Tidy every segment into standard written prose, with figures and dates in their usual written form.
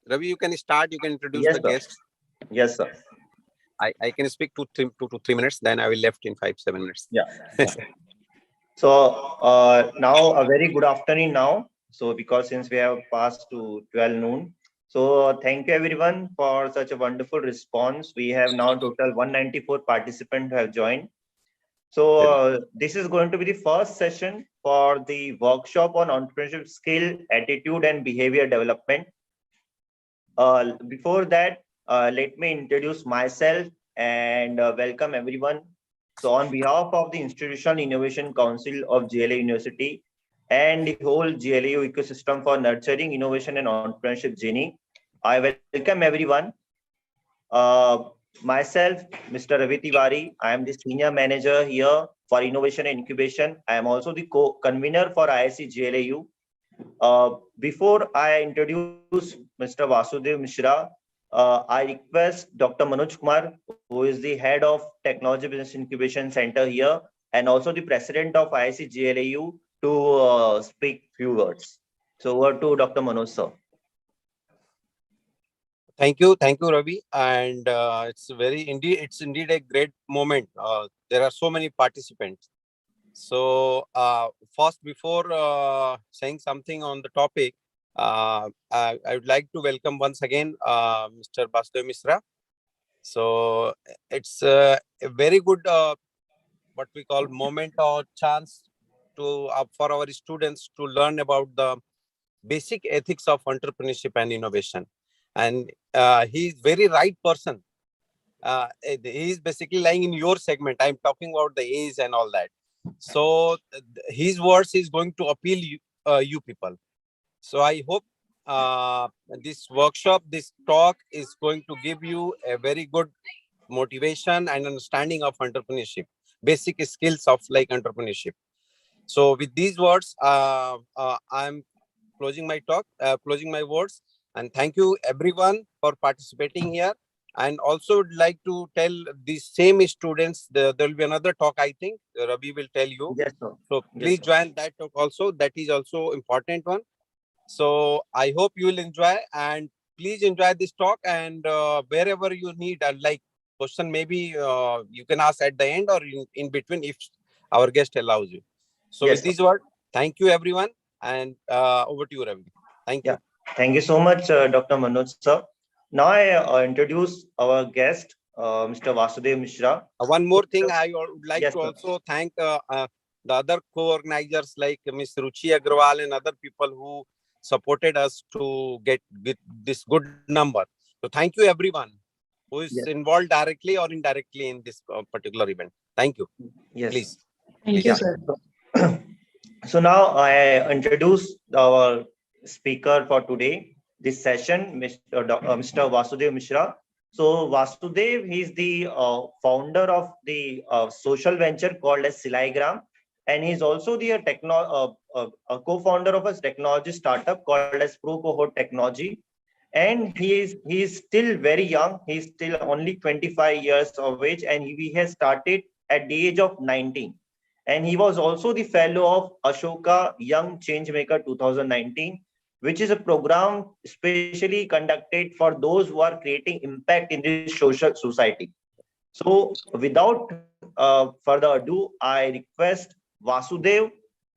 Ravi, you can start. You can introduce Yes, the sir. guest. Yes, sir. I can speak 2 to 3 minutes. Then I will left in 5-7 minutes. Yeah. Yeah. So now a very good afternoon now. So because since we have passed to 12 noon. So thank you everyone for such a wonderful response. We have now total 194 participants who have joined. So this is going to be the first session for the workshop on entrepreneurship skill, attitude, and behavior development. Before that, let me introduce myself and welcome everyone. So, on behalf of the Institutional Innovation Council of GLA University and the whole GLAU ecosystem for nurturing innovation and entrepreneurship journey, I welcome everyone. Uh, Myself, Mr. Ravi Tiwari, I am the Senior Manager here for Innovation and Incubation. I am also the co-convener for ISC GLAU. Before I introduce Mr. Vasudev Mishra, I request Dr. Manoj Kumar, who is the head of Technology Business Incubation Center here, and also the president of IIC GLAU, to speak few words. So over to Dr. Manoj, sir. Thank you, Ravi. And it's indeed a great moment. There are so many participants. So first, before saying something on the topic, I would like to welcome once again Mr. Vasudeva Mishra. So it's a very good what we call moment or chance to for our students to learn about the basic ethics of entrepreneurship and innovation. And he is very right person. He is basically lying in your segment. I'm talking about the age and all that. So his words is going to appeal you people. So I hope this workshop, this talk is going to give you a very good motivation and understanding of entrepreneurship, basic skills of like entrepreneurship. So with these words, I'm closing my talk, closing my words, and thank you everyone for participating here. And also would like to tell these same students, there will be another talk, I think Ravi will tell you. Yes, sir. So Yes, please sir. join that talk also. That is also important one. So I hope you will enjoy, and please enjoy this talk. And wherever you need, like question, maybe you can ask at the end or in between if our guest allows you. So with Yes, sir. this word, thank you everyone, and over to you, Ravi. Thank Yeah. you. Thank you so much, Dr. Manoj, sir. Now I introduce our guest, Mr. Vasudev Mishra. One So, more thing, I would like yes, to sir. also thank the other co-organizers like Ms. Ruchi Agrawal and other people who supported us to get this good number. So thank you everyone who is Yes. involved directly or indirectly in this particular event. Thank you. Yes. Please, Thank you, please. Yeah. sir. So now I introduce our speaker for today, this session, Mr. Vasudev Mishra. So Vasudev, he's the founder of the social venture called as Silaigram, and he's also the a co-founder of a technology startup called as Procohat Technology. And he is still very young. He's still only 25 years of age, and he has started at the age of 19. And he was also the fellow of Ashoka Young Changemaker 2019, which is a program specially conducted for those who are creating impact in this social society. So, without further ado, I request Vasudev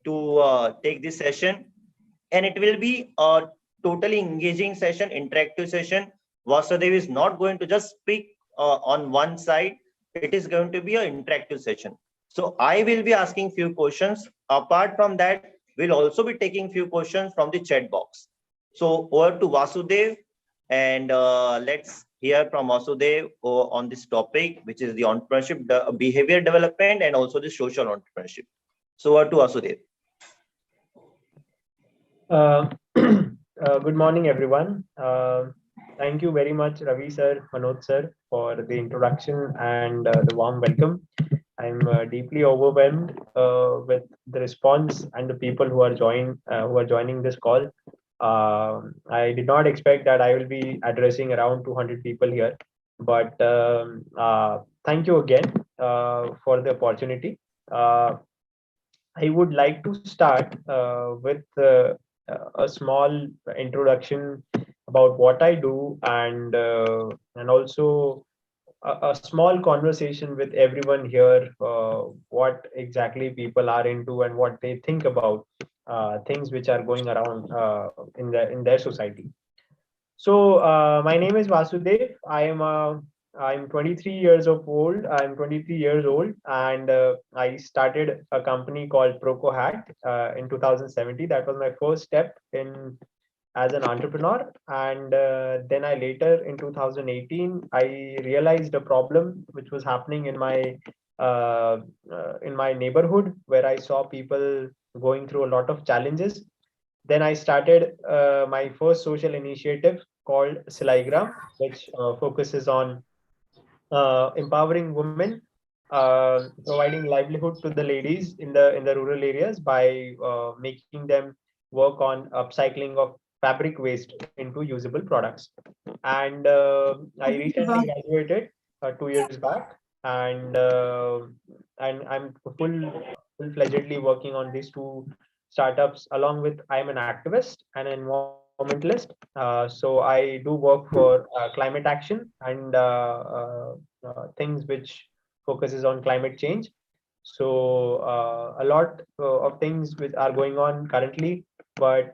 to take this session, and it will be a totally engaging session, interactive session. Vasudev is not going to just speak on one side. It is going to be an interactive session. So I will be asking few questions. Apart from that, we'll also be taking few questions from the chat box. So over to Vasudev, and let's hear from Vasudev on this topic, which is the entrepreneurship, the behavior development, and also the social entrepreneurship. So over to Vasudev. Uh, Good morning, everyone. Thank you very much, Ravi sir, Manoj sir, for the introduction and the warm welcome. I'm deeply overwhelmed with the response and the people who are joining this call. I did not expect that I will be addressing around 200 people here, but thank you again for the opportunity. I would like to start with a small introduction about what I do, and also a small conversation with everyone here, what exactly people are into and what they think about things which are going around in their society. So my name is Vasudev. I'm 23 years of old. I'm 23 years old, and I started a company called Procohat in 2017. That was my first step in as an entrepreneur, and then I later in 2018 I realized a problem which was happening in my neighborhood, where I saw people going through a lot of challenges. Then I started my first social initiative called Silaigram, which focuses on empowering women, providing livelihood to the ladies in the rural areas by making them work on upcycling of fabric waste into usable products. And I recently graduated 2 years back, and I'm full-fledgedly working on these two startups. Along with, I'm an activist and an environmentalist. So I do work for climate action and things which focuses on climate change. So a lot of things which are going on currently, but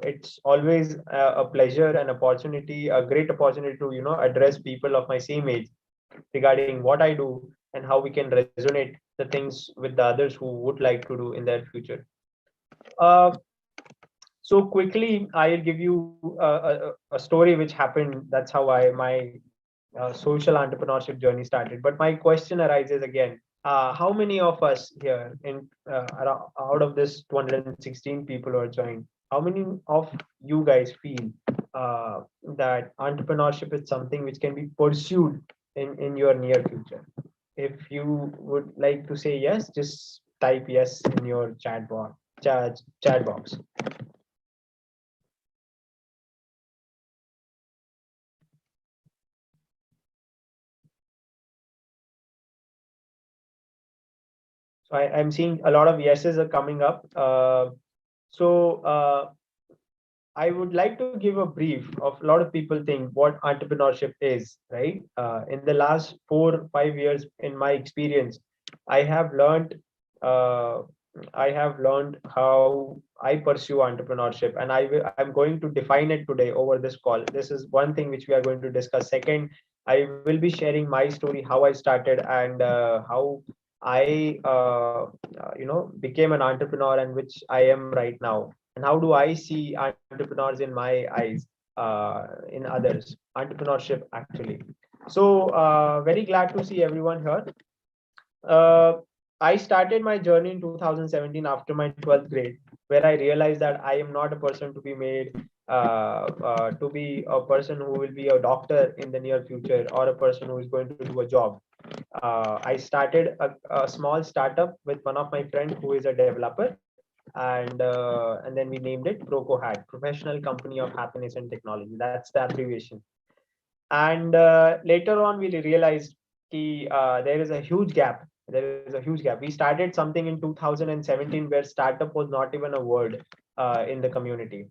it's always a pleasure and opportunity, a great opportunity to address people of my same age regarding what I do and how we can resonate the things with the others who would like to do in their future. Uh, so quickly, I'll give you a story which happened. That's how my social entrepreneurship journey started. But my question arises again: how many of us here, out of this 216 people who are joined, how many of you guys feel that entrepreneurship is something which can be pursued in your near future? If you would like to say yes, just type yes in your chat box. So I'm seeing a lot of yeses are coming up. So I would like to give a brief of a lot of people think what entrepreneurship is, right? In the last 4 5 years, in my experience, I have learned uh, I have learned how I pursue entrepreneurship, and I'm going to define it today over this call. This is one thing which we are going to discuss. Second, I will be sharing my story, how I started, and how I became an entrepreneur, and which I am right now, and how do I see entrepreneurs in my eyes, in others, entrepreneurship actually. So very glad to see everyone here. uh, I started my journey in 2017 after my 12th grade, where I realized that I am not a person to be made to be a person who will be a doctor in the near future, or a person who is going to do a job. I started a small startup with one of my friends who is a developer, and then we named it Procohat, Professional Company of Happiness and Technology. That's the abbreviation. And later on, we realized there is a huge gap. There is a huge gap. We started something in 2017 where startup was not even a word in the community,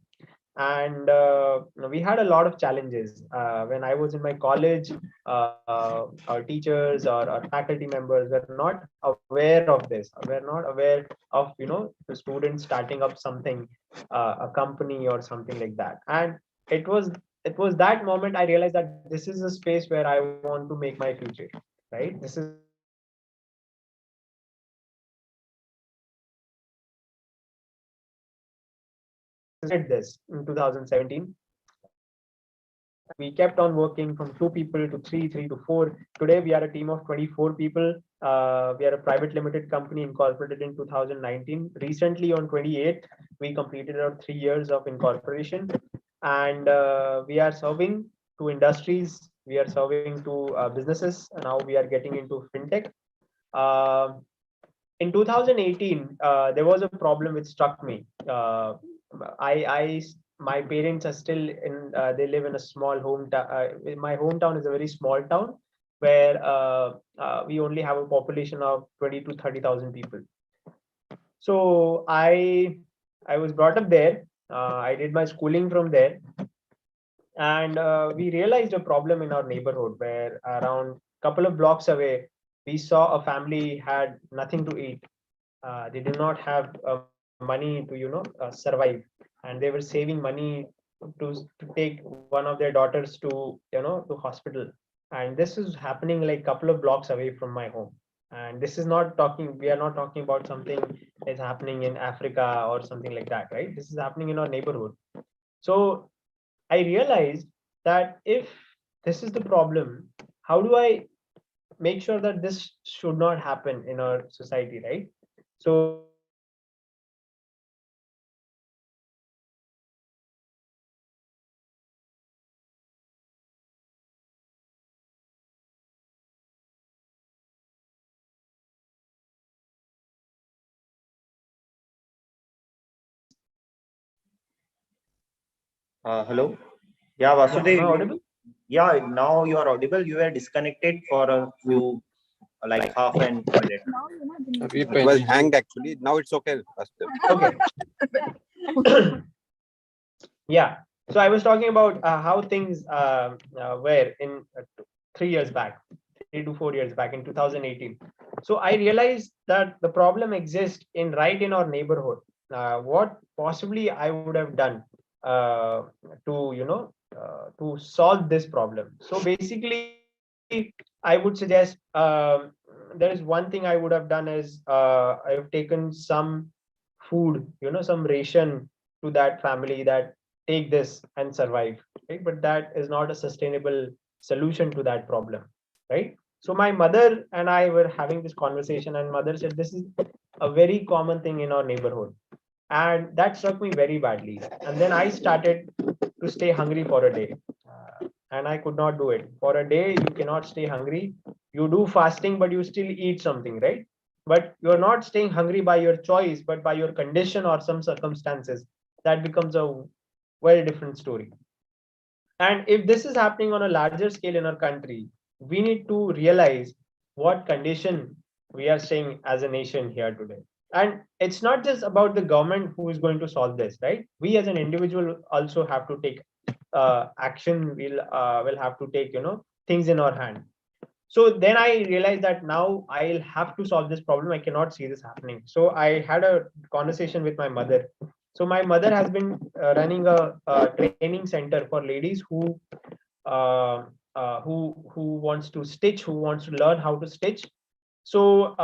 and we had a lot of challenges when I was in my college. Our teachers or our faculty members were not aware of this. We're not aware of the students starting up something, a company or something like that. And it was it was that moment I realized that this is a space where I want to make my future. Right? This is a space where I want to make my future. And started this in 2017, and we kept on working from 2 people to three to four. Today we are a team of 24 people. We are a private limited company incorporated in 2019. Recently on 28th, we completed our 3 years of incorporation, and we are serving to industries. We are serving to businesses, and now we are getting into fintech. Um in 2018, there was a problem which struck me. My parents are still in. They live in a small hometown. My hometown is a very small town where we only have a population of 20 to 30,000 people. So I was brought up there. I did my schooling from there, And we realized a problem in our neighborhood where around couple of blocks away, we saw a family had nothing to eat. They did not have money to survive, and they were saving money to take one of their daughters to hospital. And this is happening like couple of blocks away from my home. And this is not talking we are not talking about something that's happening in Africa or something like that, right? This is happening in our neighborhood. So I realized that if this is the problem, how do I make sure that this should not happen in our society, right? So I started organizing Hello. Yeah, yeah, am I Vasudev. audible? Yeah, now you are audible. You were disconnected for a few, like half an minute. It was hanged actually. Now it's okay. Okay. Yeah. So I was talking about how things were in 3 years back, 3 to 4 years back in 2018. So I realized that the problem exists right in our neighborhood. What possibly I would have done to to solve this problem? So basically, I would suggest there is one thing I would have done is I've taken some food, some ration to that family that take this and survive, right? But that is not a sustainable solution to that problem, right? So my mother and I were having this conversation, and mother said this is a very common thing in our neighborhood, and that struck me very badly. And then I started to stay hungry for a day, and I could not do it for a day. You cannot stay hungry. You do fasting, but you still eat something, right? But you're not staying hungry by your choice, but by your condition or some circumstances. That becomes a very different story. And if this is happening on a larger scale in our country, we need to realize what condition we are staying as a nation here today. And it's not just about the government who is going to solve this, right? We as an individual also have to take action. Will have to take things in our hand. So then I realized that now I'll have to solve this problem. I cannot see this happening. So I had a conversation with my mother. So my mother has been running a training center for ladies uh, who wants to stitch, who wants to learn how to stitch. So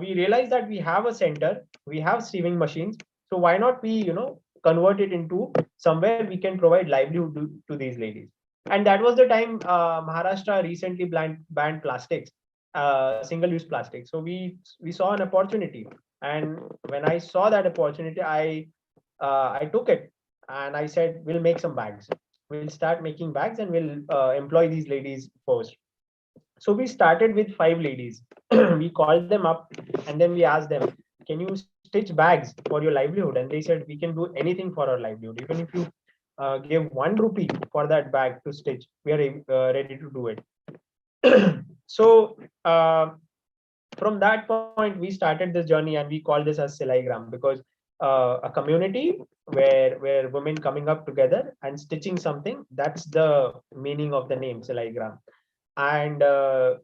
we realized that we have a center, we have sewing machines. So why not we convert it into somewhere we can provide livelihood to these ladies. And that was the time Maharashtra recently banned plastics, single use plastic. So we saw an opportunity, and when I saw that opportunity, I took it, and I said we'll make some bags. We'll start making bags, and we'll employ these ladies first. So we started with 5 ladies. We called them up, and then we asked them, can you stitch bags for your livelihood? And they said, we can do anything for our livelihood. Even if you give 1 rupee for that bag to stitch, we are ready to do it. So from that point, we started this journey, and we call this as Silaigram, because a community where women coming up together and stitching something, that's the meaning of the name Silaigram. And the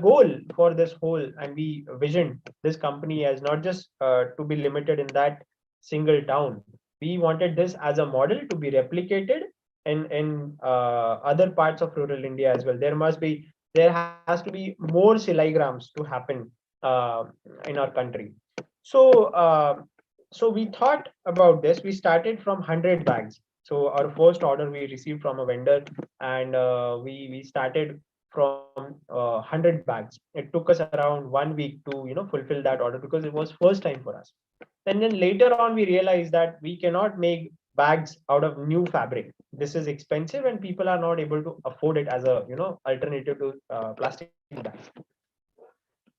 goal for this whole, and we visioned this company as not just to be limited in that single town. We wanted this as a model to be replicated in other parts of rural India as well. There has to be more Silaigrams to happen uh, in our country. So uh, so we thought about this. We started from 100 bags. So our first order we received from a vendor, and we started from 100 bags. It took us around 1 week to fulfill that order, because it was first time for us. And then later on we realized that we cannot make bags out of new fabric. This is expensive, and people are not able to afford it as a alternative to plastic bags.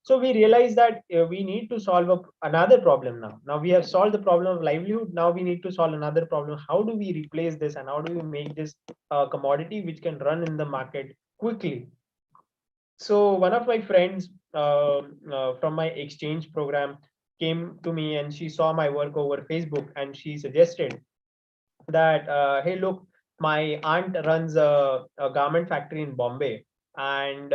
So we realized that we need to solve another problem now. Now we have solved the problem of livelihood. Now we need to solve another problem. How do we replace this, and how do we make this a commodity which can run in the market quickly? So one of my friends from my exchange program came to me, and she saw my work over Facebook, and she suggested that, hey, look, my aunt runs a garment factory in Bombay, and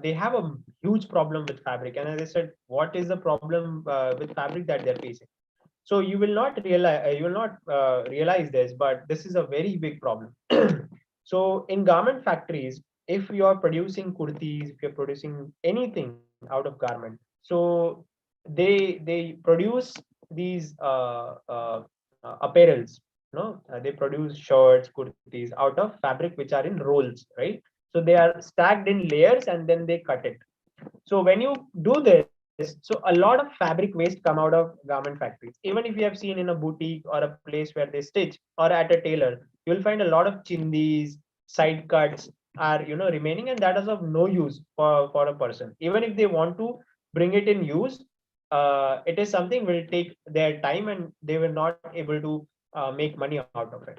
they have a huge problem with fabric. And as I said, what is the problem with fabric that they're facing? So you will not realize this, but this is a very big problem. So in garment factories, if you are producing kurtis, if you're producing anything out of garment, so they produce these apparels. They produce shirts, kurtis out of fabric which are in rolls, right? So they are stacked in layers and then they cut it. So when you do this, so a lot of fabric waste come out of garment factories. Even if you have seen in a boutique or a place where they stitch or at a tailor, you will find a lot of chindis, side cuts are remaining, and that is of no use for a person. Even if they want to bring it in use, it is something will take their time and they will not able to make money out of it.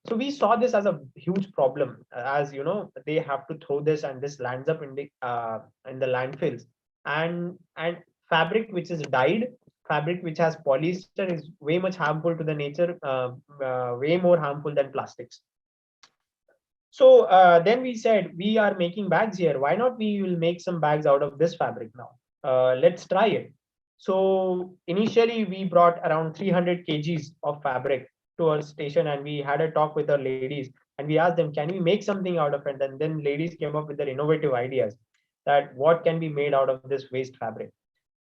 So we saw this as a huge problem, as they have to throw this and this lands up in the landfills, and fabric which is dyed, fabric which has polyester is way much harmful to the nature, way more harmful than plastics. So then we said, we are making bags here. Why not we will make some bags out of this fabric now? Let's try it. So initially we brought around 300 kgs of fabric to our station, and we had a talk with our ladies, and we asked them, can we make something out of it? And then ladies came up with their innovative ideas that what can be made out of this waste fabric.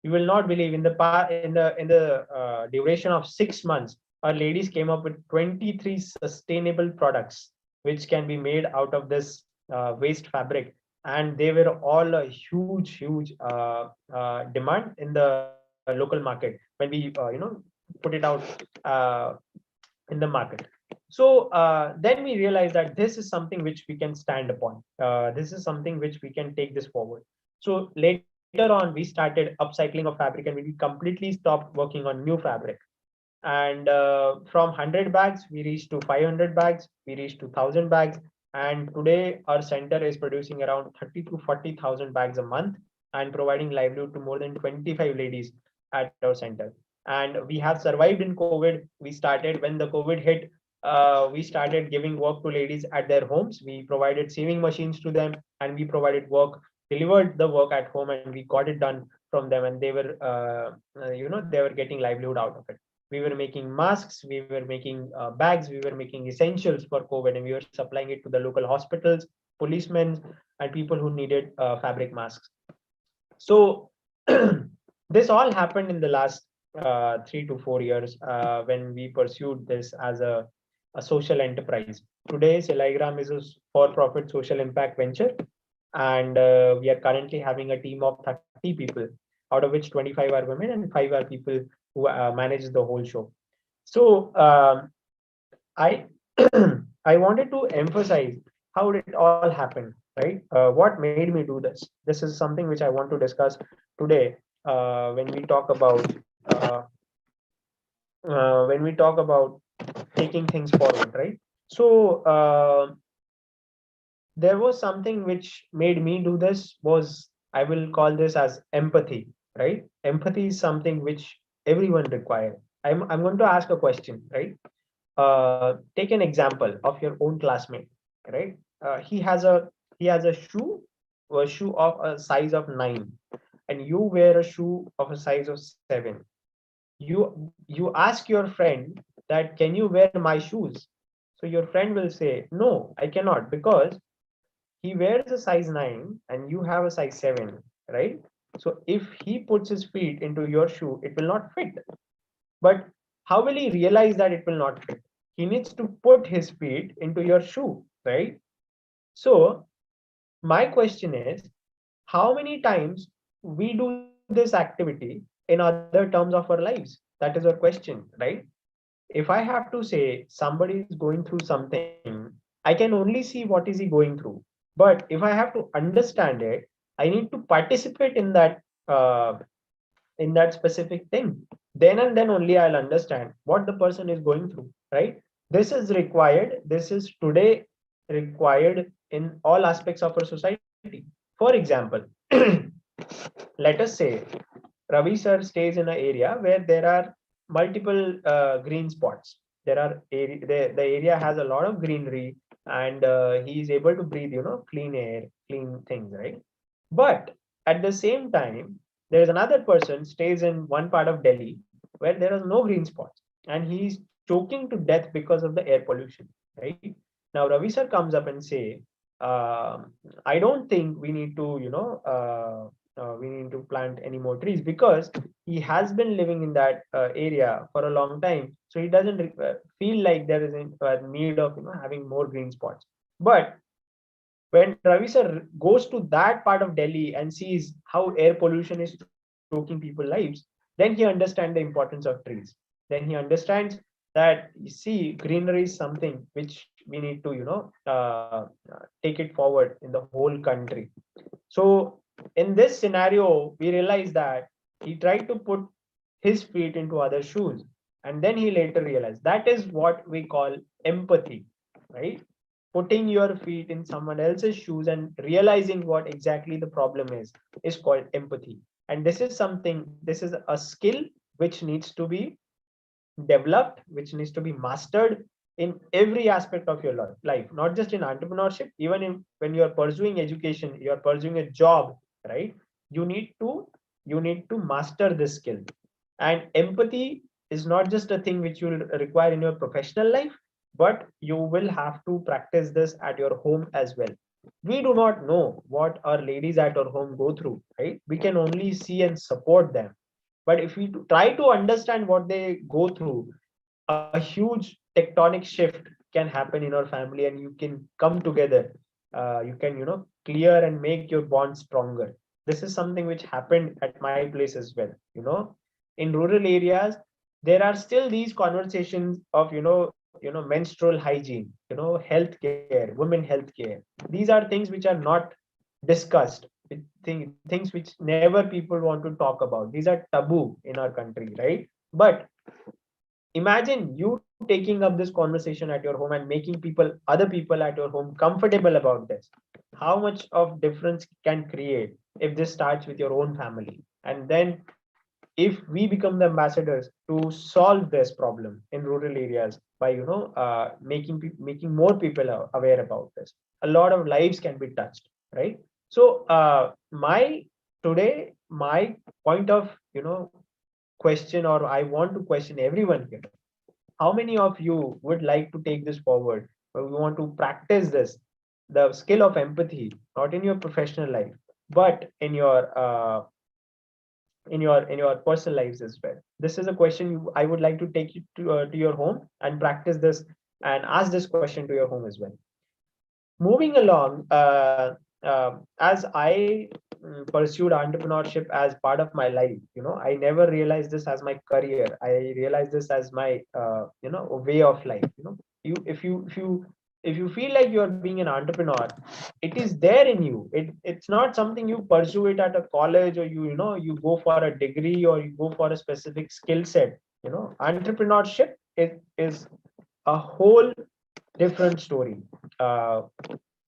You will not believe, in the duration of 6 months, our ladies came up with 23 sustainable products which can be made out of this waste fabric, and they were all a huge demand in the local market when we put it out uh, in the market. So then we realized that this is something which we can stand upon. This is something which we can take this forward. So later on, we started upcycling of fabric, and we completely stopped working on new fabric. And from 100 bags, we reached to 500 bags, we reached to 1,000 bags. And today, our center is producing around 30 to 40,000 bags a month and providing livelihood to more than 25 ladies at our center. And we have survived in COVID. We started when the COVID hit. We started giving work to ladies at their homes. We provided sewing machines to them, and we provided work, delivered the work at home, and we got it done from them. And they were, they were getting livelihood out of it. We were making masks, we were making bags, we were making essentials for COVID, and we were supplying it to the local hospitals, policemen, and people who needed fabric masks. So this all happened in the last 3 to 4 years when we pursued this as a social enterprise. Today, Silaigram is a for-profit social impact venture, and we are currently having a team of 30 people, out of which 25 are women and 5 are people who manage the whole show. So I I wanted to emphasize how did it all happen, right? What made me do this? This is something which I want to discuss today when we talk about taking things forward, right? So there was something which made me do this was, I will call this as empathy, right? Empathy is something which everyone requires. I'm going to ask a question, right? Take an example of your own classmate, right? He has a shoe of a size of 9, and you wear a shoe of a size of 7. You ask your friend that, can you wear my shoes? So your friend will say, no, I cannot, because he wears a size 9 and you have a size 7, right? So if he puts his feet into your shoe, it will not fit. But how will he realize that it will not fit? He needs to put his feet into your shoe, right? So my question is, how many times we do this activity in other terms of our lives? That is our question, right? If I have to say somebody is going through something, I can only see what is he going through. But if I have to understand it, I need to participate in that specific thing. Then and then only I'll understand what the person is going through, right? This is required. This is today required in all aspects of our society. For example, let us say Ravi sir stays in an area where there are multiple green spots. The area has a lot of greenery. and he is able to breathe, clean air, clean things, right? But at the same time, there is another person stays in one part of Delhi where there is no green spots, and he's choking to death because of the air pollution, right? Now Ravi sir comes up and say, I don't think we need to, we need to plant any more trees, because he has been living in that area for a long time, so he doesn't feel like there is a need of, having more green spots. But when Ravi sir goes to that part of Delhi and sees how air pollution is choking people's lives, then he understands the importance of trees. Then he understands that, you see, greenery is something which we need to, take it forward in the whole country. So in this scenario, we realize that he tried to put his feet into other shoes, and then he later realized that is what we call empathy, right? Putting your feet in someone else's shoes and realizing what exactly the problem is called empathy. And this is something, this is a skill which needs to be developed, which needs to be mastered in every aspect of your life, not just in entrepreneurship, even in when you're pursuing education, you're pursuing a job, right? you need to you need to master this skill. And empathy is not just a thing which you will require in your professional life, but you will have to practice this at your home as well. We do not know what our ladies at our home go through, right? We can only see and support them. But if we try to understand what they go through, a huge tectonic shift can happen in our family, and you can come together. You can, clear and make your bond stronger. This is something which happened at my place as well. In rural areas, there are still these conversations of, menstrual hygiene, healthcare, women healthcare. These are things which are not discussed. Things which never people want to talk about. These are taboo in our country, right? But imagine you taking up this conversation at your home and making other people at your home comfortable about this. How much of difference can create if this starts with your own family? And then if we become the ambassadors to solve this problem in rural areas by, making more people aware about this, a lot of lives can be touched, right? So my point of, question, or I want to question everyone here: how many of you would like to take this forward? Or we want to practice this, the skill of empathy, not in your professional life, but in your personal lives as well. This is a question I would like to take you to your home and practice this, and ask this question to your home as well. Moving along, as I pursued entrepreneurship as part of my life, I never realized this as my career. I realized this as my, a way of life. You if you feel like you're being an entrepreneur, it is there in you. It's not something you pursue it at a college, or you go for a degree, or you go for a specific skill set. Entrepreneurship is a whole different story. uh,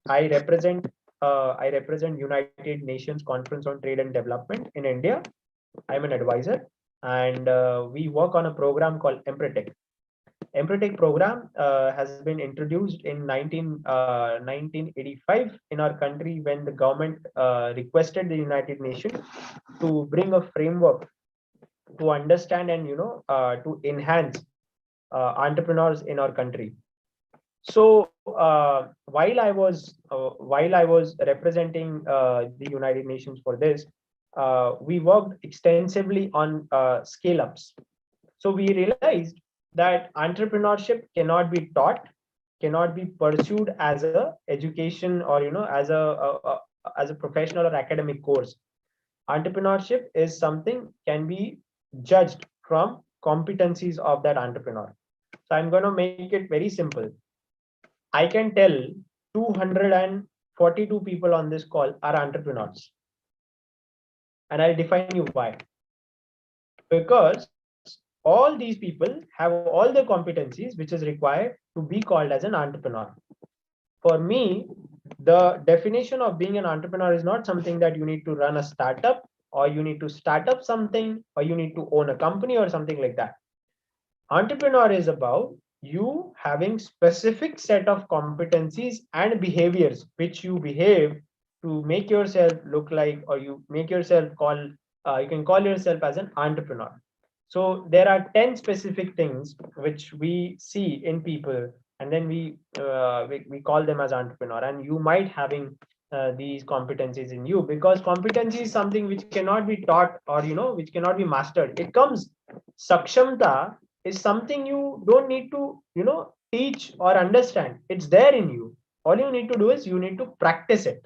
I represent United Nations Conference on Trade and Development in India. I'm an advisor, and we work on a program called Empretech. Empretech program has been introduced in 1985 in our country, when the government requested the United Nations to bring a framework to understand and, to enhance entrepreneurs in our country. So while I was representing the United Nations for this, we worked extensively on scale ups. So we realized that entrepreneurship cannot be taught, cannot be pursued as a education, or as a professional or academic course. Entrepreneurship is something can be judged from competencies of that entrepreneur. So I'm going to make it very simple. I can tell 242 people on this call are entrepreneurs. And I'll define you why. Because all these people have all the competencies which is required to be called as an entrepreneur. For me, the definition of being an entrepreneur is not something that you need to run a startup, or you need to start up something, or you need to own a company or something like that. Entrepreneur is about you having specific set of competencies and behaviors which you behave to make yourself look like, or you make yourself call, you can call yourself as an entrepreneur. So there are 10 specific things which we see in people, and then we call them as entrepreneur. And you might having these competencies in you, because competency is something which cannot be taught, or which cannot be mastered. It comes. Sakshamta is something you don't need to teach or understand. It's there in you. All you need to do is you need to practice it.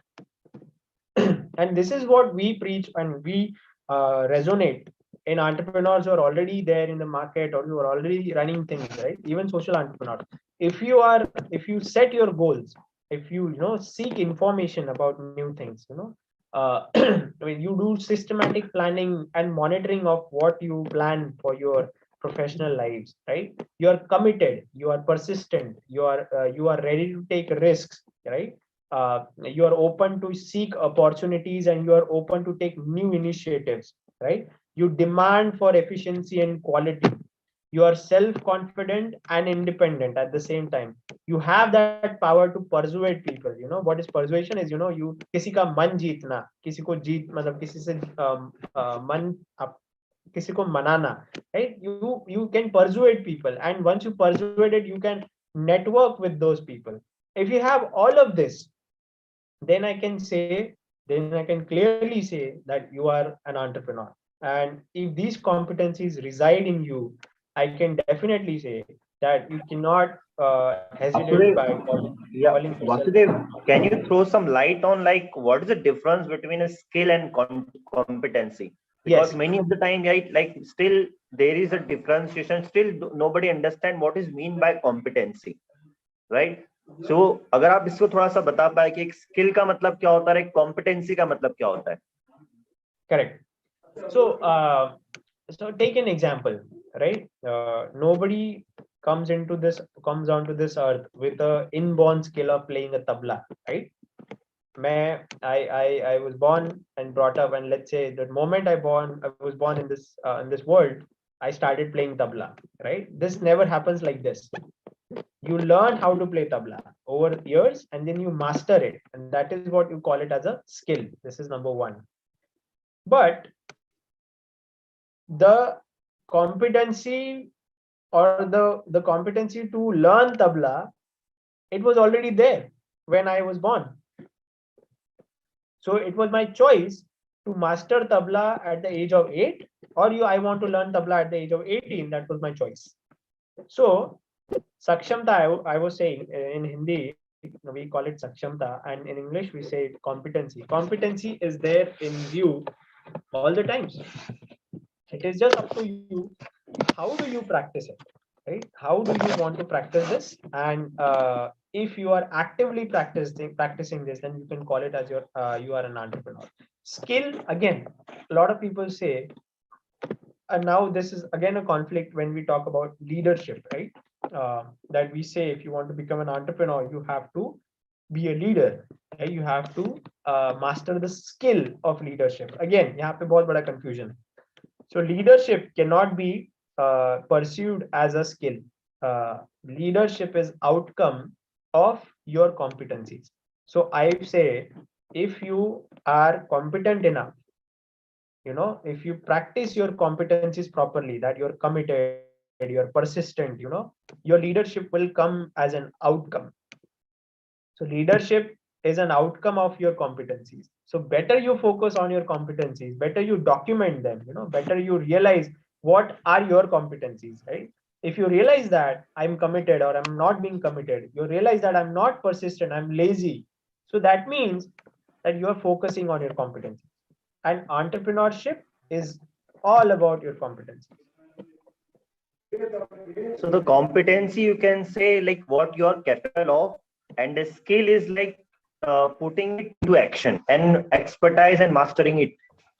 And this is what we preach, and we resonate in entrepreneurs who are already there in the market, or who are already running things, right? Even social entrepreneurs. If you set your goals, if you seek information about new things, when you do systematic planning and monitoring of what you plan for your professional lives, right? You are committed, you are persistent, you are ready to take risks, right? You are open to seek opportunities, and you are open to take new initiatives, right? You demand for efficiency and quality. You are self-confident and independent at the same time. You have that power to persuade people. What is persuasion is, you किसी का मन जीतना, किसी को जीत मतलब किसी से मन किसी को मनाना, right? You can persuade people, and once you persuaded, you can network with those people. If you have all of this, then I can clearly say that you are an entrepreneur. And if these competencies reside in you, I can definitely say that you cannot hesitate by Vasudev, yeah, calling yourself. Vasudev, can you throw some light on like what is the difference between a skill and competency? Because Yes, many of the time, right, like still there is a differentiation. Still, nobody understand what is mean by competency, right? So, अगर आप इसको थोड़ा सा बता पाए कि एक skill का मतलब क्या होता है, एक कॉम्पिटेंसी का मतलब क्या होता है? correct. So take an example, right? Nobody comes onto this earth with a inborn skill of playing a tabla, right? I was born and brought up, and let's say the moment I was born in this world, I started playing tabla, right? This never happens like this. You learn how to play tabla over years, and then you master it, and that is what you call it as a skill. This is number one. But the competency, or the competency to learn tabla, it was already there when I was born. So it was my choice to master tabla at the age of 8, or I want to learn tabla at the age of 18. That was my choice. So sakshamta, I was saying, in Hindi we call it sakshamta, and in English we say competency. Competency is there in you all the times. It is just up to you, how do you practice it, right? How do you want to practice this? And if you are actively practicing this, then you can call it as you are an entrepreneur. Skill, again, a lot of people say, and now this is again a conflict when we talk about leadership, right? That we say, if you want to become an entrepreneur, you have to be a leader, right? You have to master the skill of leadership. Again, यहाँ पे बहुत बड़ा confusion. So leadership cannot be pursued as a skill. Leadership is outcome of your competencies. So I say, if you are competent enough, if you practice your competencies properly, that you're committed, you're persistent, your leadership will come as an outcome. So leadership is an outcome of your competencies. So better you focus on your competencies, better you document them, better you realize what are your competencies, right? If you realize that I'm committed, or I'm not being committed, you realize that I'm not persistent, I'm lazy. So that means that you are focusing on your competencies. And entrepreneurship is all about your competencies. So the competency, you can say like what you are capable of, and the skill is like putting it into action, and expertise and mastering it.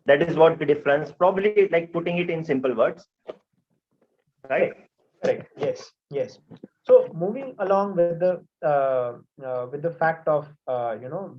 That is what the difference. Probably like putting it in simple words, right? Correct. Yes. Yes. So moving along with the fact of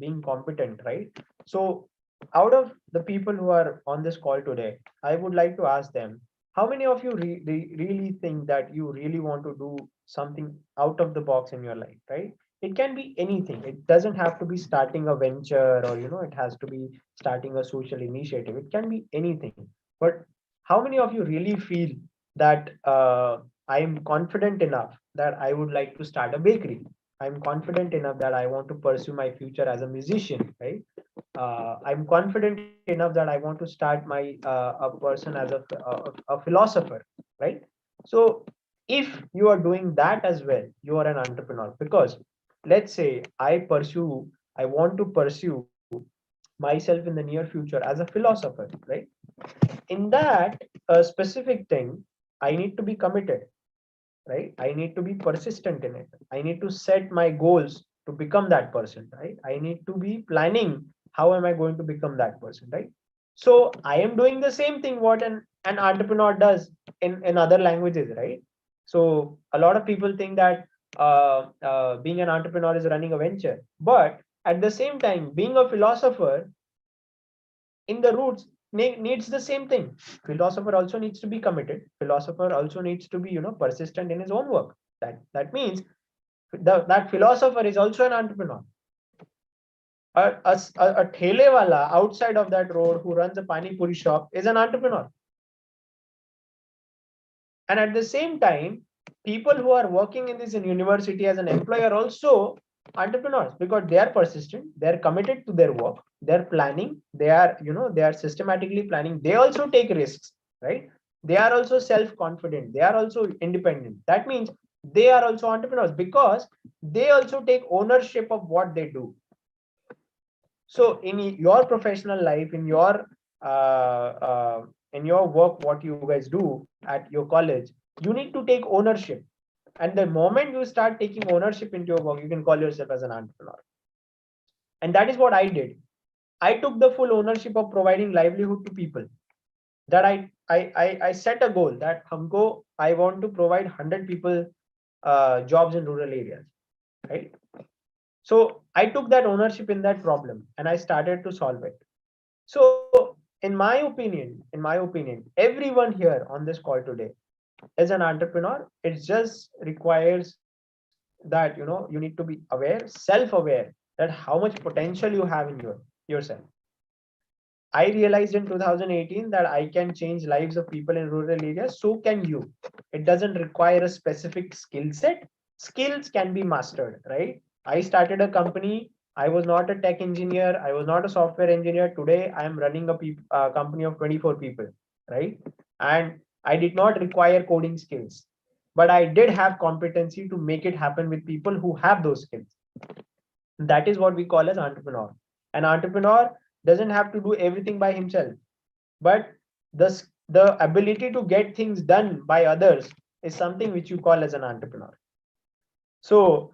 being competent, right? So out of the people who are on this call today, I would like to ask them, how many of you really think that you really want to do something out of the box in your life, right? It can be anything. It doesn't have to be starting a venture, or it has to be starting a social initiative. It can be anything. But how many of you really feel that I am confident enough that I would like to start a bakery? I'm confident enough that I want to pursue my future as a musician, right? I'm confident enough that I want to start my a person as a philosopher, right? So if you are doing that as well, you are an entrepreneur. Because let's say I want to pursue myself in the near future as a philosopher, right? In that specific thing, I need to be committed, right? I need to be persistent in it. I need to set my goals to become that person, right? I need to be planning how am I going to become that person, right? So I am doing the same thing what an entrepreneur does in other languages, right? So a lot of people think that being an entrepreneur is running a venture, but at the same time, being a philosopher in the roots needs the same thing. Philosopher also needs to be committed. Philosopher also needs to be persistent in his own work. That means that philosopher is also an entrepreneur. A thele wala outside of that road who runs a pani puri shop is an entrepreneur. And at the same time, people who are working in this university as an employee are also entrepreneurs, because they are persistent, they are committed to their work, they're planning, they are systematically planning, they also take risks, right? They are also self-confident, they are also independent. That means they are also entrepreneurs because they also take ownership of what they do. So in your professional life, in your work, what you guys do at your college, you need to take ownership. And the moment you start taking ownership into your work, you can call yourself as an entrepreneur. And that is what I did. I took the full ownership of providing livelihood to people. That I set a goal that I want to provide 100 people jobs in rural areas, right? So I took that ownership in that problem and I started to solve it. So in my opinion, everyone here on this call today is an entrepreneur. It just requires that you need to be aware, self-aware, that how much potential you have in yourself. I realized in 2018 that I can change lives of people in rural areas. So can you. It doesn't require a specific skill set. Skills can be mastered, right? I started a company. I was not a tech engineer. I was not a software engineer. Today, I am running a company of 24 people, right? And I did not require coding skills, but I did have competency to make it happen with people who have those skills. That is what we call as entrepreneur. An entrepreneur doesn't have to do everything by himself, but the ability to get things done by others is something which you call as an entrepreneur. So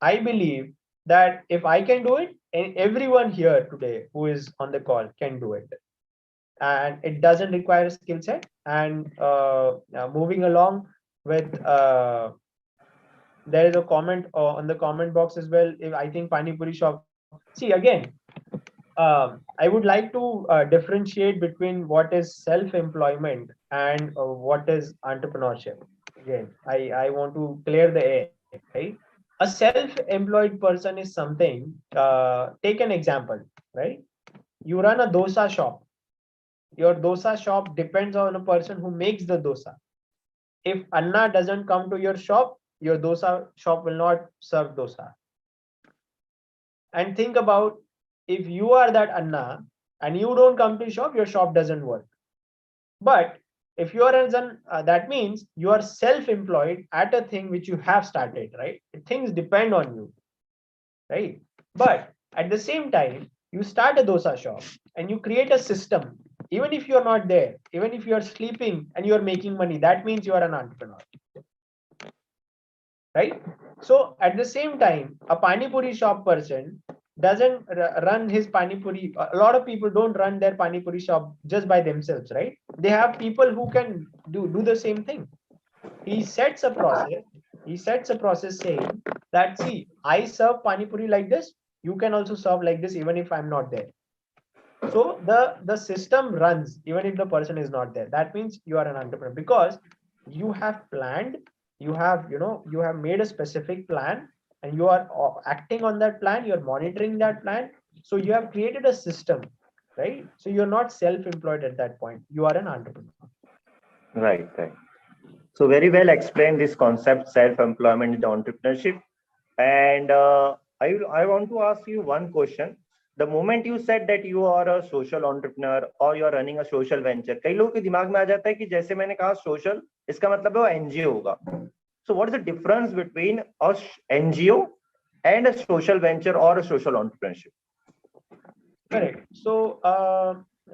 I believe that if I can do it, and everyone here today who is on the call can do it, and it doesn't require a skill set. And moving along with there is a comment on the comment box as well. If I think pani puri shop, see again, I would like to differentiate between what is self-employment and what is entrepreneurship. Again, I want to clear the air, right? A self-employed person is something. Take an example, right? You run a dosa shop. Your dosa shop depends on a person who makes the dosa. If Anna doesn't come to your shop, your dosa shop will not serve dosa. And think about, if you are that Anna and you don't come to shop, your shop doesn't work. But if you are an that means you are self-employed at a thing which you have started, right? Things depend on you, right? But at the same time, you start a dosa shop and you create a system. Even if you're not there, even if you're sleeping and you're making money, that means you are an entrepreneur, right? So at the same time, a pani puri shop person doesn't run his pani puri. A lot of people don't run their pani puri shop just by themselves, right? They have people who can do the same thing. He sets a process. He sets a process saying that, see, I serve pani puri like this. You can also serve like this, even if I'm not there. So the system runs even if the person is not there. That means you are an entrepreneur because you have planned, You have, you have made a specific plan, and you are acting on that plan, you're monitoring that plan. So you have created a system, right? So you're not self-employed at that point, you are an entrepreneur. Right, right. So very well explained this concept, self-employment and entrepreneurship. And I want to ask you one question. The moment you said that you are a social entrepreneur or you are running a social venture, कई लोगों के दिमाग में आ जाता है कि जैसे मैंने कहा social, इसका मतलब है वो NGO होगा. So what is the difference between a NGO and a social venture or a social entrepreneurship? Correct. So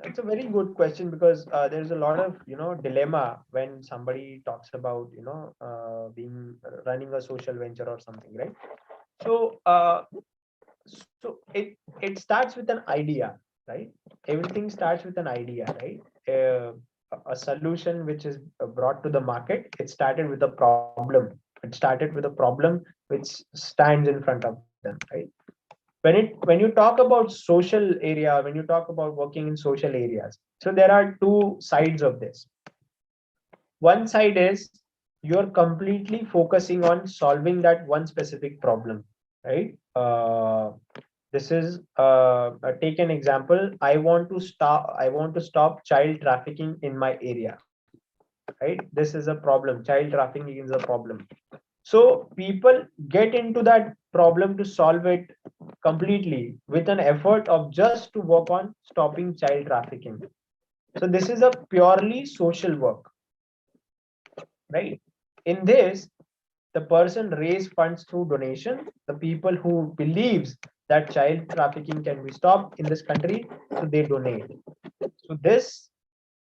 it's a very good question, because there's a lot of dilemma when somebody talks about being running a social venture or something, right? So it starts with an idea, right? Everything starts with an idea, right? A solution which is brought to the market, it started with a problem. It started with a problem which stands in front of them, right? When you talk about social area, when you talk about working in social areas, so there are two sides of this. One side is you're completely focusing on solving that one specific problem, right? This is take an example. I want to stop child trafficking in my area, right? This is a problem. Child trafficking is a problem. So people get into that problem to solve it completely with an effort of just to work on stopping child trafficking. So this is a purely social work, right? In this, the person raise funds through donation. The people who believes that child trafficking can be stopped in this country, so they donate. So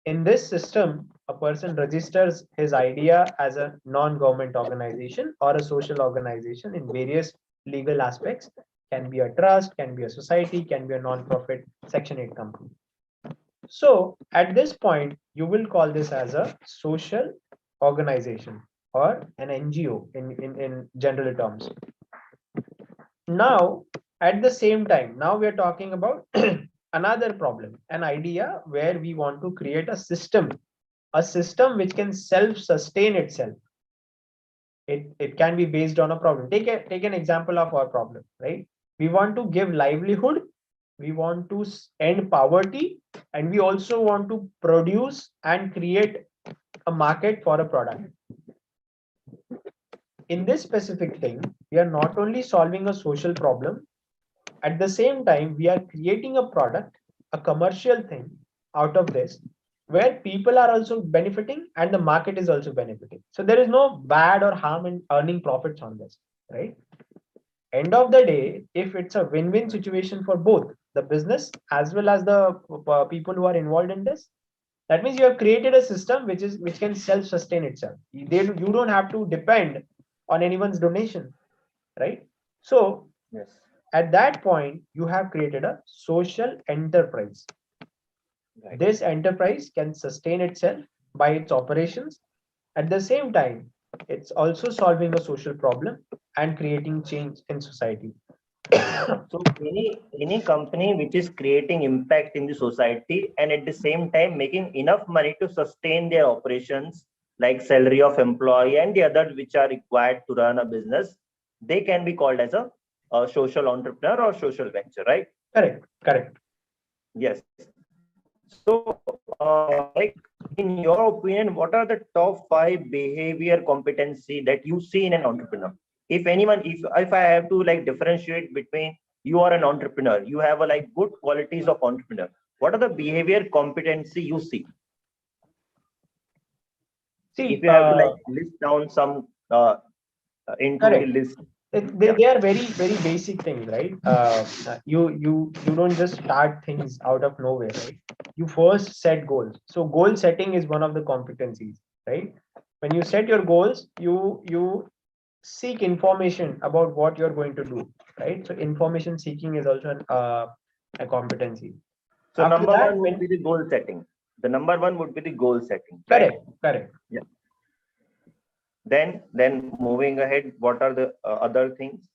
in this system, a person registers his idea as a non-government organization or a social organization in various legal aspects. Can be a trust, can be a society, can be a non-profit Section 8 company. So at this point, you will call this as a social organization or an NGO in general terms. Now, at the same time, now we are talking about another problem, an idea where we want to create a system which can self-sustain itself. It can be based on a problem. Take an example of our problem, right? We want to give livelihood, we want to end poverty, and we also want to produce and create a market for a product. In this specific thing, we are not only solving a social problem, at the same time, we are creating a product, a commercial thing out of this, where people are also benefiting and the market is also benefiting. So there is no bad or harm in earning profits on this, right? End of the day, if it's a win-win situation for both the business as well as the people who are involved in this, that means you have created a system which can self-sustain itself. You don't have to depend on anyone's donation, right? So Yes. at that point, you have created a social enterprise. Right. This enterprise can sustain itself by its operations. At the same time, it's also solving a social problem and creating change in society. So any company which is creating impact in the society and at the same time making enough money to sustain their operations, like salary of employee and the other which are required to run a business, they can be called as a social entrepreneur or social venture, right? Correct. Yes. So, like in your opinion, what are the top 5 behavior competency that you see in an entrepreneur? If I have to like differentiate between you are an entrepreneur, you have a like good qualities of entrepreneur. What are the behavior competency you see? See, If you have to like list down some into the correct. list. They are very basic things, right? You don't just start things out of nowhere, right? You first set goals. So goal setting is one of the competencies, right? When you set your goals, you seek information about what you're going to do, right? So information seeking is also a competency. So After number that, one would be the goal setting. The number one would be the goal setting. correct, Right? correct. Yeah. Then moving ahead, what are the other things?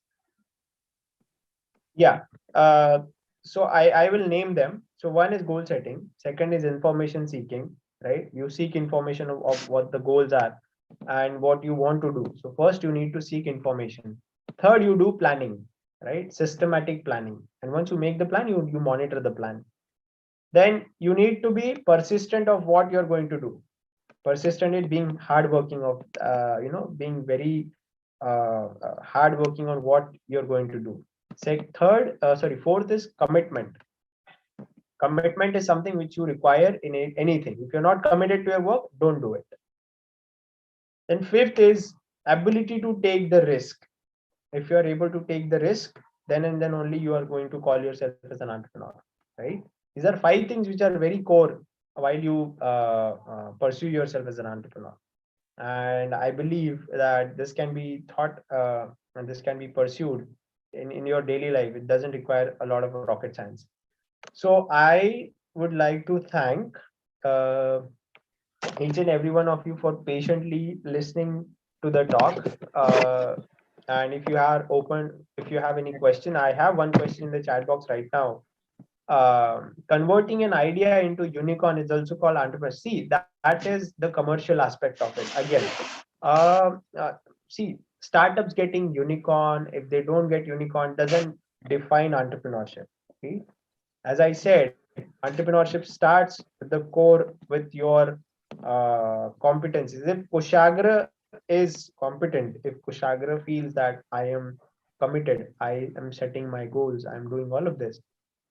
Yeah. So I will name them. So one is goal setting. Second is information seeking, right? You seek information of what the goals are. and what you want to do. So first you need to seek information. Third, you do planning, right? Systematic planning. And once you make the plan, you monitor the plan. Then you need to be persistent of what you're going to do. Persistent is being hardworking of, being very hardworking on what you're going to do. Fourth is commitment. Commitment is something which you require in anything. If you're not committed to your work, don't do it. Then fifth is ability to take the risk. If you are able to take the risk, then and then only you are going to call yourself as an entrepreneur, right? These are 5 things which are very core while you pursue yourself as an entrepreneur. And I believe that this can be thought and this can be pursued in your daily life. It doesn't require a lot of rocket science. So I would like to thank uh, each and every one of you for patiently listening to the talk. And if you are open, if you have any question, I have one question in the chat box right now. Converting an idea into unicorn is also called entrepreneur. See, that is the commercial aspect of it. Again, see, startups getting unicorn, if they don't get unicorn, doesn't define entrepreneurship. Okay? As I said, entrepreneurship starts with the core with your competencies. If Kushagra is competent, if Kushagra feels that I am committed, I am setting my goals, I'm doing all of this,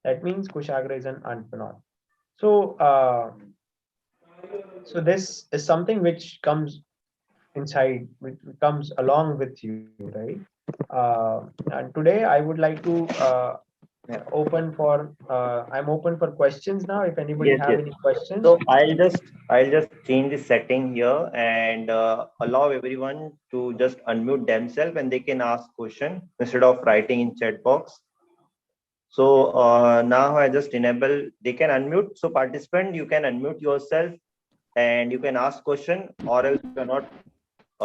that means Kushagra is an entrepreneur. So, so this is something which comes inside, which comes along with you, right? And today I would like to I'm open for questions now. If anybody Yes, have yes. any questions. So I'll just change the setting here and allow everyone to just unmute themselves and they can ask question instead of writing in chat box. So now I just enable, they can unmute. So participant, you can unmute yourself and you can ask question, or else if you're not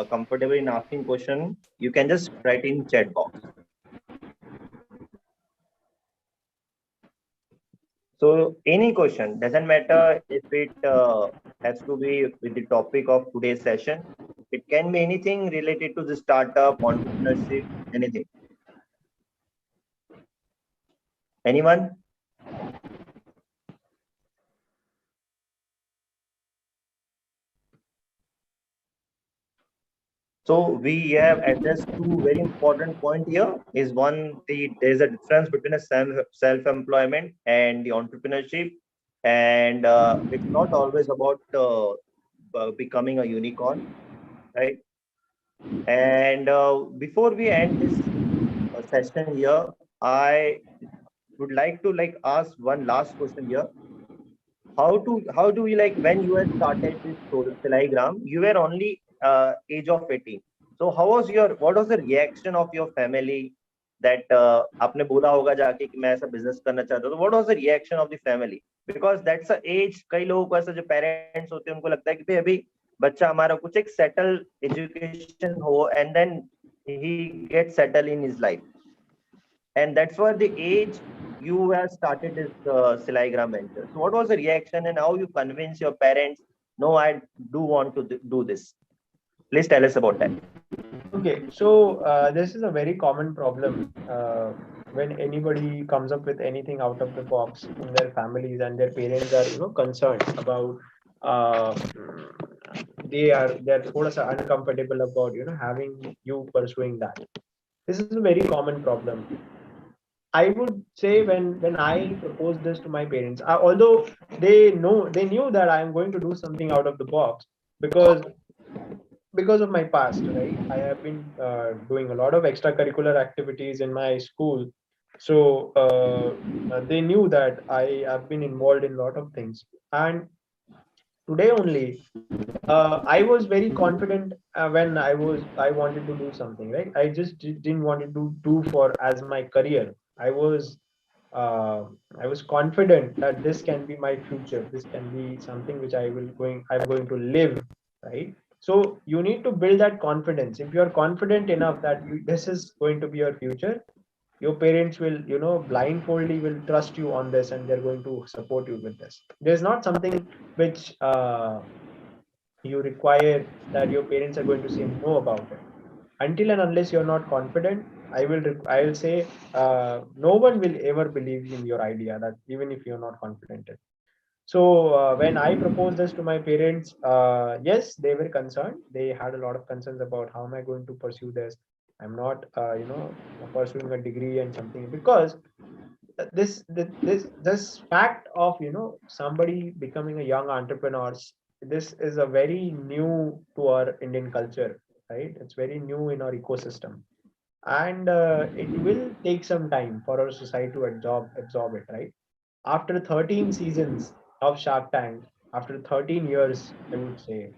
comfortable in asking question, you can just write in chat box. So any question, doesn't matter if it has to be with the topic of today's session. It can be anything related to the startup, entrepreneurship, anything. Anyone? So we have addressed two very important point here. Is one, there's a difference between a self-employment and the entrepreneurship, and it's not always about becoming a unicorn, right? And before we end this session here, I would like to ask one last question here. How do we, like, when you had started this Silaigram, you were only age of 18. So how was what was the reaction of your family that आपने बोला होगा जाके कि मैं ऐसा business करना चाहता हूँ. So what was the reaction of the family? Because that's the age, कई लोगों को ऐसा जो parents होते हैं उनको लगता है कि भाई अभी बच्चा हमारा कुछ एक settle education हो and then he gets settled in his life. And that's why the age you have started this Silaigram venture. So what was the reaction and how you convince your parents, no, I do want to do this? Please tell us about that. Okay, so this is a very common problem when anybody comes up with anything out of the box in their families and their parents are, concerned about uh, they're thoda sa uncomfortable about, having you pursuing that. This is a very common problem. I would say when I proposed this to my parents, although they knew that I am going to do something out of the box because of my past, right? I have been doing a lot of extracurricular activities in my school, so they knew that I have been involved in a lot of things. And today only, I was very confident when I wanted to do something, right? I just didn't want to do for as my career. Uh, I was confident that this can be my future. This can be something which I'm going to live, right? So you need to build that confidence. If you're confident enough that this is going to be your future, your parents will, blindfoldly will trust you on this and they're going to support you with this. There's not something which you require that your parents are going to say no about it. Until and unless you're not confident, I will say no one will ever believe in your idea, that even if you're not confident. So when I proposed this to my parents, yes, they were concerned. They had a lot of concerns about how am I going to pursue this. I'm not, pursuing a degree and something, because this fact of somebody becoming a young entrepreneur, this is a very new to our Indian culture, right? It's very new in our ecosystem, and it will take some time for our society to absorb it, right? After 13 seasons of Shark Tank, after 13 years, I would say,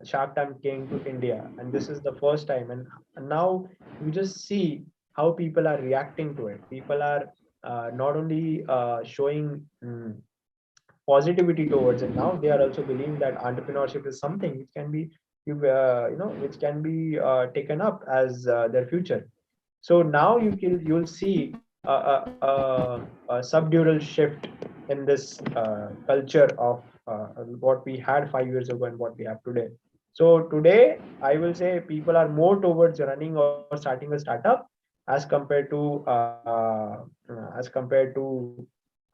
Shark Tank came to India, and this is the first time. And now you just see how people are reacting to it. People are not only showing positivity towards it. Now they are also believing that entrepreneurship is something which can be, which can be taken up as their future. So now you'll see a subdural shift in this culture of what we had 5 years ago and what we have today. So today, I will say people are more towards running or starting a startup as compared to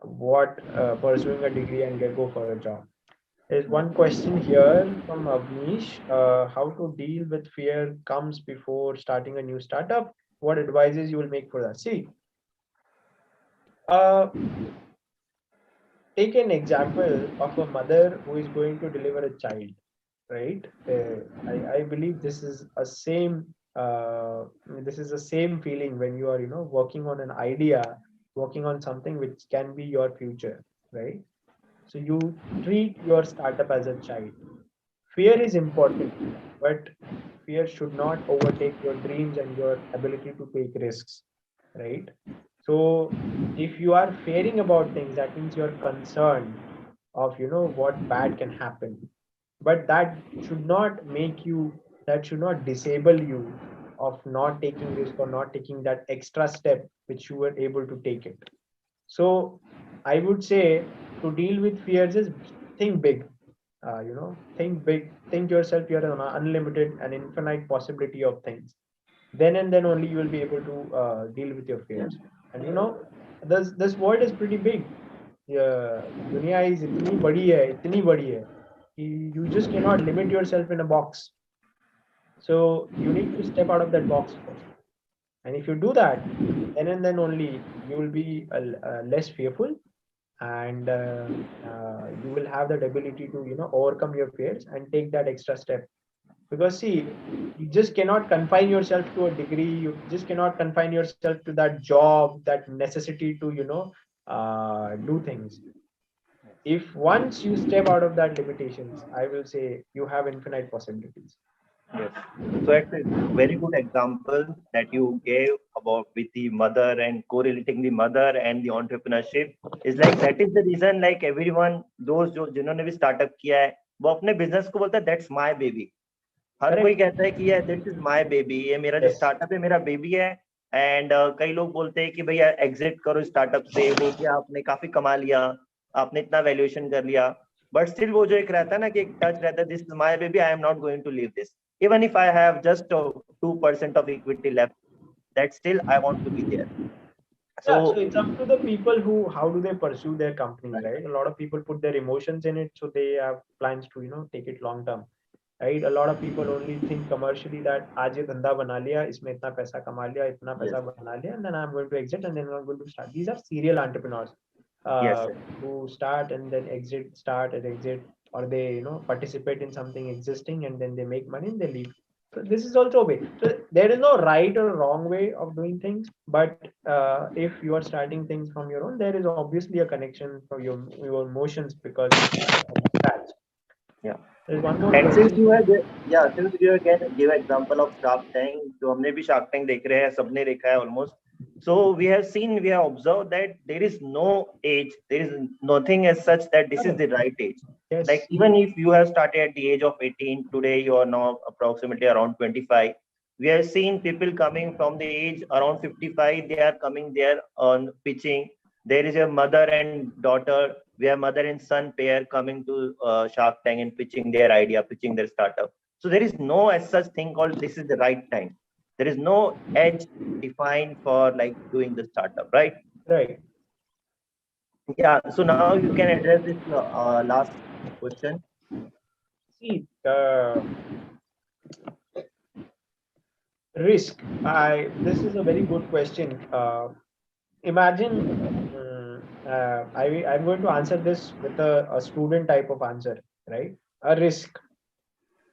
what pursuing a degree and go for a job. There's one question here from Avnish. How to deal with fear comes before starting a new startup? What advices you will make for that? See, uh, take an example of a mother who is going to deliver a child, right? I believe this is the same feeling when you are, working on an idea, working on something which can be your future, right? So you treat your startup as a child. Fear is important, but fear should not overtake your dreams and your ability to take risks, right? So if you are fearing about things, that means you're concerned of what bad can happen. But that should not disable you of not taking risk or not taking that extra step which you were able to take it. So I would say to deal with fears is think big. Think big. Think yourself you're an unlimited and infinite possibility of things. Then and then only you will be able to deal with your fears. And this world is pretty big. दुनिया is इतनी बड़ी है you just cannot limit yourself in a box. So you need to step out of that box first. And if you do that, then and then only you will be less fearful, and you will have that ability to overcome your fears and take that extra step. Because see, you just cannot confine yourself to a degree. You just cannot confine yourself to that job, that necessity to do things. If once you step out of that limitations, I will say you have infinite possibilities. Yes. So it's a very good example that you gave about with the mother and correlating the mother and the entrepreneurship is like that is the reason like everyone those जो जिन्होंने भी startup किया है वो अपने business को बोलता है that's my baby. हर कोई कहता है कि this is my baby, ये मेरा जो startup है मेरा baby है. And कई लोग बोलते हैं कि भैया exit करो startup से, हो गया आपने काफी कमा लिया, आपने इतना valuation कर लिया. But still वो जो एक रहता है ना कि एक touch रहता है, this is my baby, I am not going to leave this. Even if I have just 2% of equity left, that still I want to be there. So it's up to the people who how do they pursue their companies, right? A lot of people put their emotions in it, so they have plans to take it long term, right? A lot of people only think commercially that आज ये धंधा बना लिया, इसमें इतना पैसा कमा लिया, इतना पैसा बना लिया, and then I'm going to exit and then I'm going to start. These are serial entrepreneurs who start and then exit, start and exit, or they participate in something existing and then they make money and they leave. So this is also a way. So there is no right or wrong way of doing things, but if you are starting things from your own, there is obviously a connection for your emotions because you start from scratch. Yeah. There's one more And question. since you have since you again give example of Shark Tank, जो हमने भी Shark Tank देख रहे हैं, सबने देखा है almost. So we have observed that there is no age, there is nothing as such that this is the right age. Yes. Like even if you have started at the age of 18, today you are now approximately around 25. We have seen people coming from the age around 55, they are coming there on pitching. There is a mother and daughter We have mother and son pair coming to Shark Tank and pitching their idea, pitching their startup. So there is no as such thing called this is the right time. There is no edge defined for like doing the startup, right? Right. Yeah. So now you can address this last question. See, risk. This is a very good question. Imagine, I'm going to answer this with a student type of answer, right? A risk.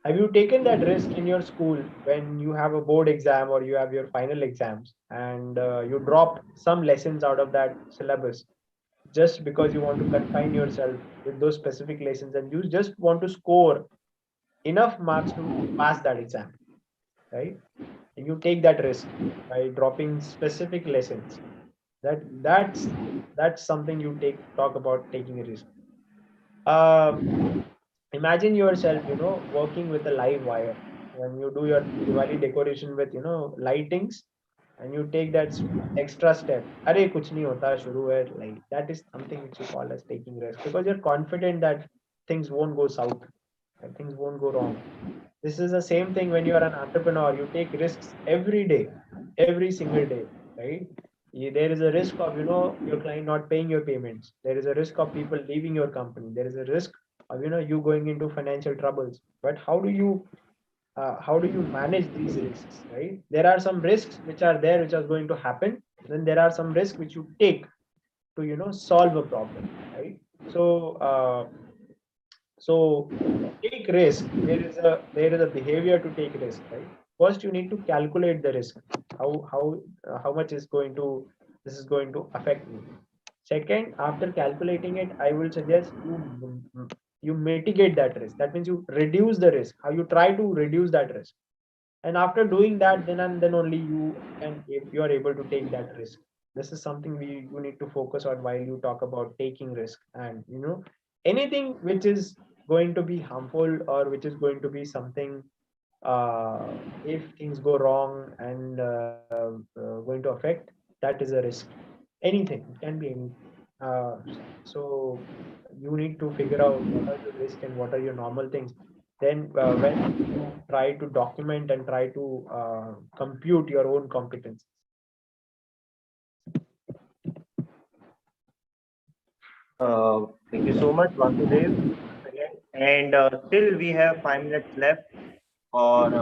Have you taken that risk in your school when you have a board exam or you have your final exams and you drop some lessons out of that syllabus just because you want to confine yourself with those specific lessons and you just want to score enough marks to pass that exam, right? And you take that risk by dropping specific lessons. That's something you talk about taking a risk. Imagine yourself, working with a live wire when you do your Diwali decoration with, lightings, and you take that extra step. Arey, kuch nahi hota, shuru hai, like that is something which you call as taking risk because you're confident that things won't go south, that things won't go wrong. This is the same thing when you are an entrepreneur. You take risks every day, every single day, right? There is a risk of your client not paying your payments. There is a risk of people leaving your company. There is a risk of you going into financial troubles. But how do you manage these risks, right? There are some risks which are there which are going to happen. Then there are some risks which you take to solve a problem, right? So take risk. There is a behavior to take risk, right? First you need to calculate the risk. How much is going to this is going to affect me. Second, after calculating it, I will suggest you mitigate that risk. That means you reduce the risk. How you try to reduce that risk. And after doing that, then and then only you can, if you are able to take that risk. This is something you need to focus on while you talk about taking risk. And anything which is going to be harmful or which is going to be something, if things go wrong and going to affect, that is a risk. Anything, it can be anything. uh, so you need to figure out what are your risk and what are your normal things. Then when you try to document and try to compute your own competence. Thank you so much, Vasudev. Once again. And still we have 5 minutes left for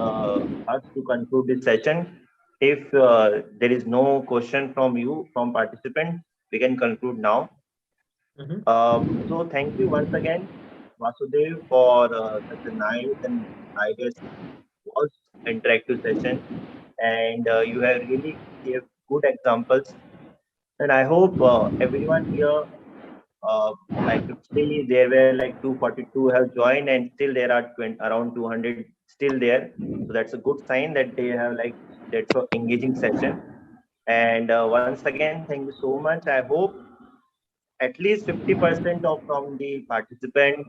us to conclude this session. If there is no question from you, from participants, we can conclude now. Mhm. So thank you once again, Vasudev, for such a nice and I guess was interactive session. And you have really gave good examples. And I hope everyone here, like still there were like 242 have joined and still there are around 200 still there. So that's a good sign that they have like that's an engaging session. And once again, thank you so much. I hope at least 50% of from the participant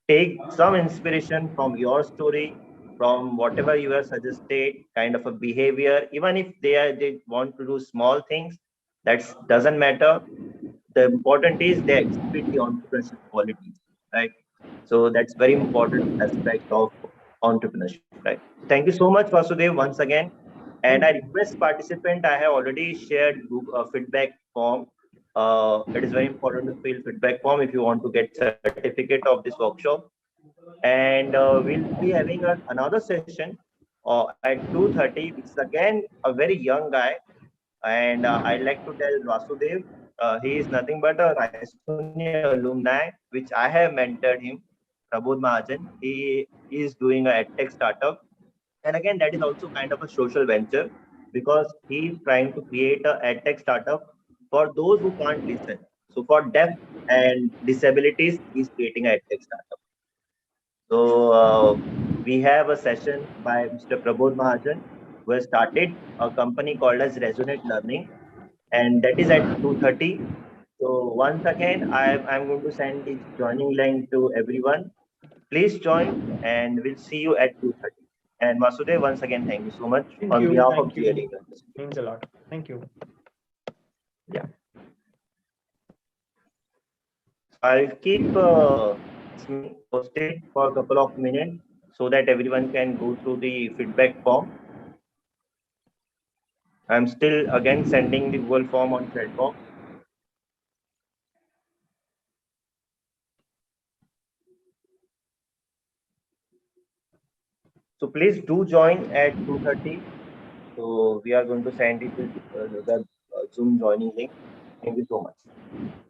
take some inspiration from your story, from whatever you have suggested, kind of a behavior, even if they want to do small things, that doesn't matter. The important is they exhibit the entrepreneurship qualities, right? So that's very important aspect of entrepreneurship, right? Thank you so much, Vasudev, once again. And Thank I you. request participant, I have already shared feedback form. It is very important to fill feedback form if you want to get certificate of this workshop. And we'll be having another session at 2:30, which is again a very young guy. And I'd like to tell Vasudev, he is nothing but a Raisoni alumni, which I have mentored him, Prabodh Mahajan. He is doing a edtech startup. And again, that is also kind of a social venture because he is trying to create a edtech startup for those who can't listen. So for deaf and disabilities, he's creating a edtech startup. So we have a session by Mr. Prabodh Mahajan, who has started a company called as Resonate Learning, and that is at 2:30. So once again, I'm going to send the joining link to everyone. Please join, and we'll see you at 2:30. And Vasudev, once again, thank you so much Thank on you. behalf of Thank GA you. Leaders. Means a lot. Thank you. Yeah. I'll keep posted for a couple of minutes so that everyone can go through the feedback form. I'm still again sending the Google form on chat box. So please do join at 2:30. So we are going to send it to the Zoom joining link. Thank you so much.